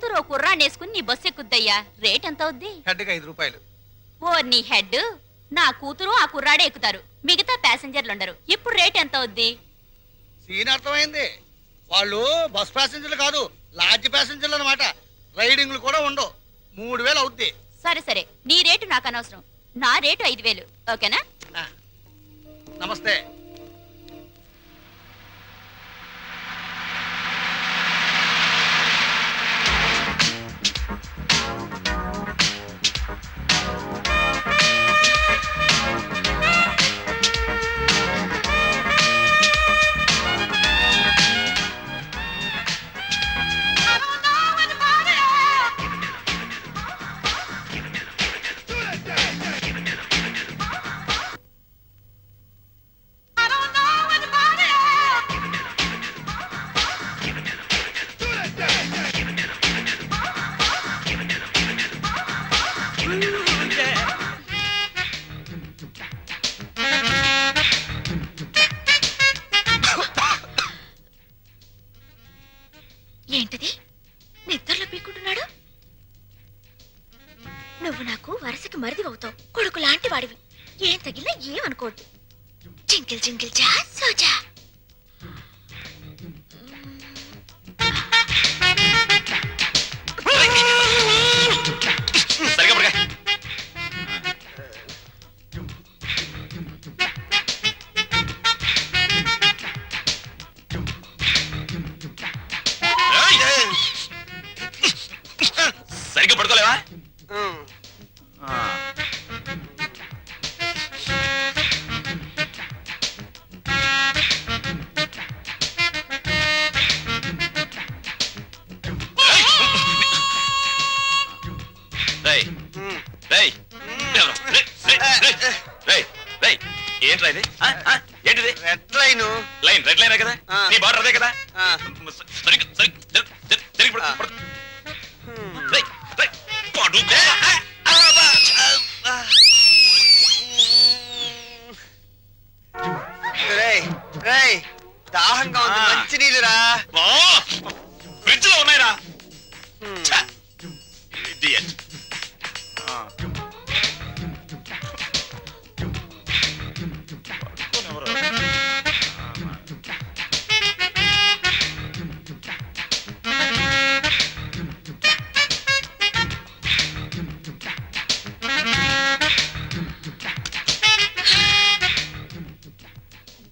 కూతురు ఓ కుర్రాన్నేసుకుని నీ bus ఎక్కుద్దయ్యా. Rate ఎంత అవుద్ది? హెడ్కి 5 రూపాయలు. ఓ నీ హెడ్, నా కూతురు ఆ కుర్రాడే ఎక్కుతారు, మిగతా ప్యాసింజర్లు ఉండరు. ఇప్పుడు రేట్ ఎంత అవుద్ది? సీన్ అర్థమైంది. వాళ్ళు బస్ ప్యాసింజర్లు కాదు, లాడ్జ్ ప్యాసింజర్లు అనమాట. రైడింగ్లు కూడా ఉండవు. 3000 అవుద్ది. సరే సరే, నీ రేటు నాకు అనవసరం. నా రేటు 5000, ఓకేనా? నమస్తే. ఏంటిది? నిద్రలో పీక్కుంటున్నాడు. నువ్వు నాకు వరుసకి మరిది అవుతావు, కొడుకు లాంటి వాడివి. ఏం తగిలినా ఏమనుకోవద్దు. జింకిల్ జింకిల్ జా సోజా. సరిగ్గా పడుకోలేవా? ఏంట్రా ఇది? ఏంటిది? Red line. Line, red line కదా? నీ బార్డర్ అదే కదా? దాహంగా ఉంది, మంచి నీళ్ళురా. ఫ్రిడ్జ్ లో ఉన్నాయిరా.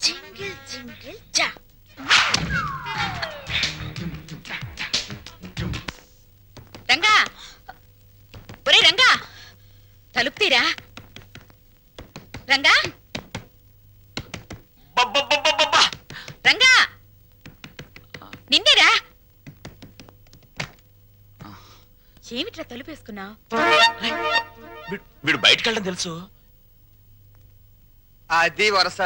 జింగిల్ జింగిల్ జా. రంగా, ఒరే రంగా, తలుపు తీరా. రంగా, రంగా, నిన్నేరా. ఏమిట్రా తలుపేసుకున్నావు? వీడు బయటకు వెళ్ళడం తెలుసు. అది వరస.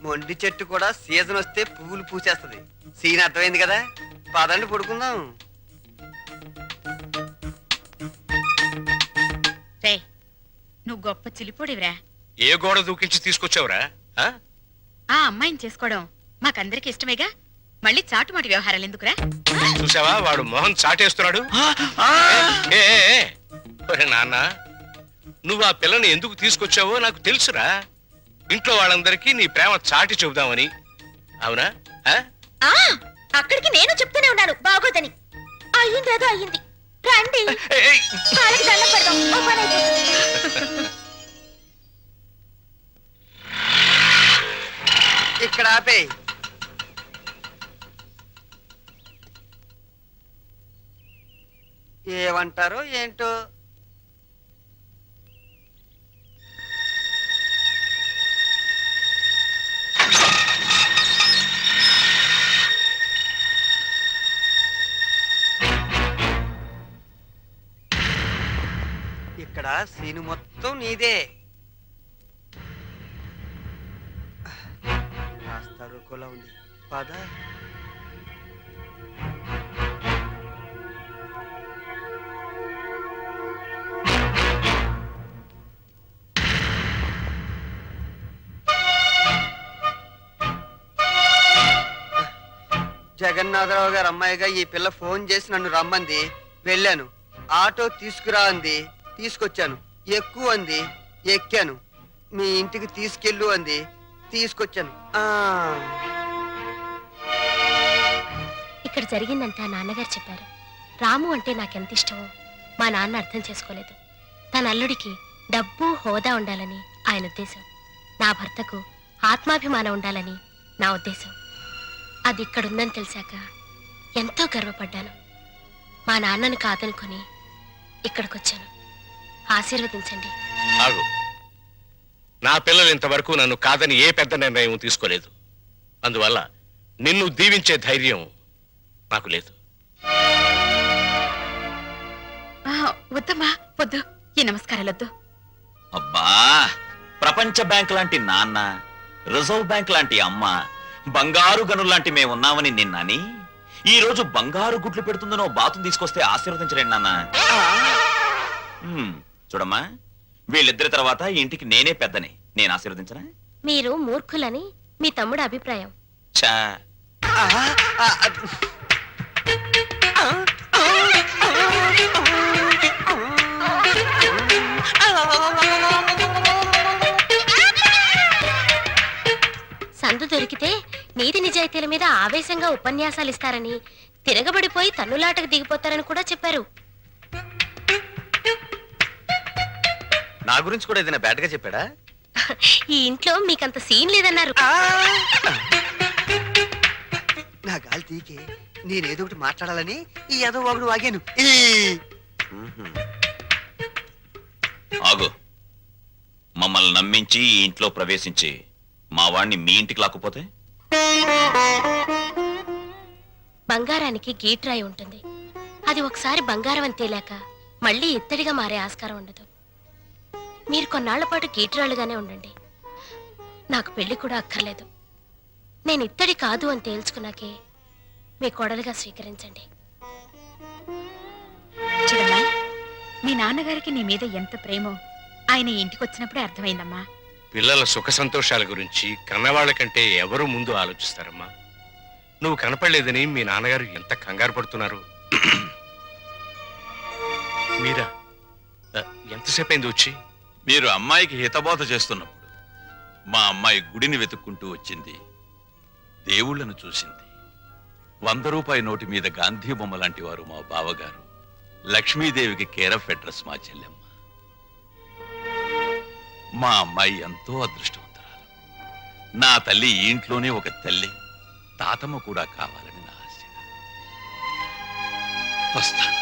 మొండి చెట్టు కూడా సీజన్ వస్తే పువ్వులు పూసేస్తుంది. సీన్ అర్థమైంది కదా? పదండి పడుకుందాం. రే, నువ్వు గొప్ప చిలిపోడివిరా. ఏ గోడ దూకించి తీసుకొచ్చావురా? ఆ అమ్మాయిని చేసుకోవడం మాకందరికి ఇష్టమేగా. మళ్ళీ చాటుమాటి వ్యవహారాలు ఎందుకురా? చూసావా, వాడు మొహం చాటేస్తున్నాడు. నాన్న, నువ్వు ఆ పిల్లని ఎందుకు తీసుకొచ్చావో నాకు తెలుసురా. ఇంట్లో వాళ్ళందరికీ నీ ప్రేమ చాటి చెబుదామని. అవునా? అక్కడికి నేను చెప్తూనే ఉన్నాను బాగోదని. అయ్యిందేదో అయ్యింది, రండి కాళ్ళకి దండం పెడదాం. ఓ పని అయిపోతుంది. ఇక్కడ ఆపే. ఏమంటారో ఏంటో. ఇక్కడ సీను మొత్తం నీదే. కాస్త రుకోలా ఉంది, పద. జగన్నాథరావు గారు అమ్మాయిగా ఈ పిల్ల ఫోన్ చేసి నన్ను రమ్మంది. వెళ్ళాను. ఆటో తీసుకురా అంది, తీసుకొచ్చాను. ఎక్కువ అంది, ఎక్కాను. మీ ఇంటికి తీసుకెళ్ళు అంది, తీసుకొచ్చాను. ఇక్కడ జరిగిందంతా నాన్నగారు చెప్పారు. రాము అంటే నాకెంత ఇష్టమో మా నాన్న అర్థం చేసుకోలేదు. తన అల్లుడికి డబ్బు హోదా ఉండాలని ఆయన ఉద్దేశం. నా భర్తకు ఆత్మాభిమానం ఉండాలని నా ఉద్దేశం. అది ఇక్కడుందని తెలిసాక ఎంతో గర్వపడ్డాను. మా నాన్నను కాదనుకొని ఇక్కడికొచ్చాను. ఆశీర్వదించండి. ఆగు. నా పిల్లలు ఇంతవరకు నన్ను కాదని ఏ పెద్ద నిర్ణయం తీసుకోలేదు. అందువల్ల నిన్ను దీవించే ధైర్యం నాకు లేదు. వద్దమ్మా, వద్దు. ఈ నమస్కారాలొద్దు. అబ్బా, ప్రపంచ బ్యాంక్ లాంటి నాన్న, రిజర్వ్ బ్యాంక్ లాంటి అమ్మ, బంగారు గనుల్లాంటి మేమున్నామని నిన్నని ఈ రోజు బంగారు గుడ్లు పెడుతుందనో బాతును తీసుకొస్తే ఆశీర్వదించలేండి నాన్న. చూడమ్మా, వీళ్ళిద్దరి తర్వాత ఈ ఇంటికి నేనే పెద్దని. నేను ఆశీర్వదించనా? మీరు మూర్ఖులని మీ తమ్ముడు అభిప్రాయం. చా సందు దొరికితే నీతి నిజాయితీల మీద ఆవేశంగా ఉపన్యాసాలు ఇస్తారని, తిరగబడిపోయి తన్నులాటకు దిగిపోతారని కూడా చెప్పారు. నా గురించి కూడా ఏదైనా బ్యాడ్ గా చెప్పాడా? ఈ ఇంట్లో మీకంత సీన్ లేదన్నారు. నా గాలి తీకే నేనేదో ఒకటి మాట్లాడాలని ఈ ఏదో ఒకడు వాగాను. ఆగు. మమ్మల్ని నమ్మించి ఈ ఇంట్లో ప్రవేశించి మా వాణ్ణి మీ ఇంటికి లాక్కుపోతే? బంగారానికి గీట్రాయి ఉంటుంది. అది ఒకసారి బంగారం అని తేలాక మళ్ళీ ఇత్తడిగా మారే ఆస్కారం ఉండదు. మీరు కొన్నాళ్ల పాటు గీట్రాలుగానే ఉండండి. నాకు పెళ్లి కూడా అక్కర్లేదు. నేను ఇత్తడి కాదు అని తేల్చుకున్నాకే మీ కోడలుగా స్వీకరించండి. చూడమ్మాయి, మీ నాన్నగారికి నీ మీద ఎంత ప్రేమో ఆయన ఇంటికి వచ్చినప్పుడే అర్థమైందమ్మా. పిల్లల సుఖ సంతోషాల గురించి కన్నవాళ్ల కంటే ఎవరు ముందు ఆలోచిస్తారమ్మా? నువ్వు కనపడలేదని మీ నాన్నగారు ఎంత కంగారు పడుతున్నారు. మీరా ఎంతసేపు అయింది వచ్చి? మీరు అమ్మాయికి హితబోధ చేస్తున్నప్పుడు మా అమ్మాయి గుడిని వెతుక్కుంటూ వచ్చింది. దేవుళ్లను చూసింది. 100 రూపాయి నోటి మీద గాంధీ బొమ్మ లాంటి వారు మా బావగారు. లక్ష్మీదేవికి కేర్ ఆఫ్ అడ్రస్ మా చెల్లెమ్మ. మా అమ్మాయి ఎంతో అదృష్టవంతురాలు. నా తల్లి ఈ ఇంట్లోనే ఒక తల్లి, తాతమ్మ కూడా కావాలని నా ఆశ. వస్తాను.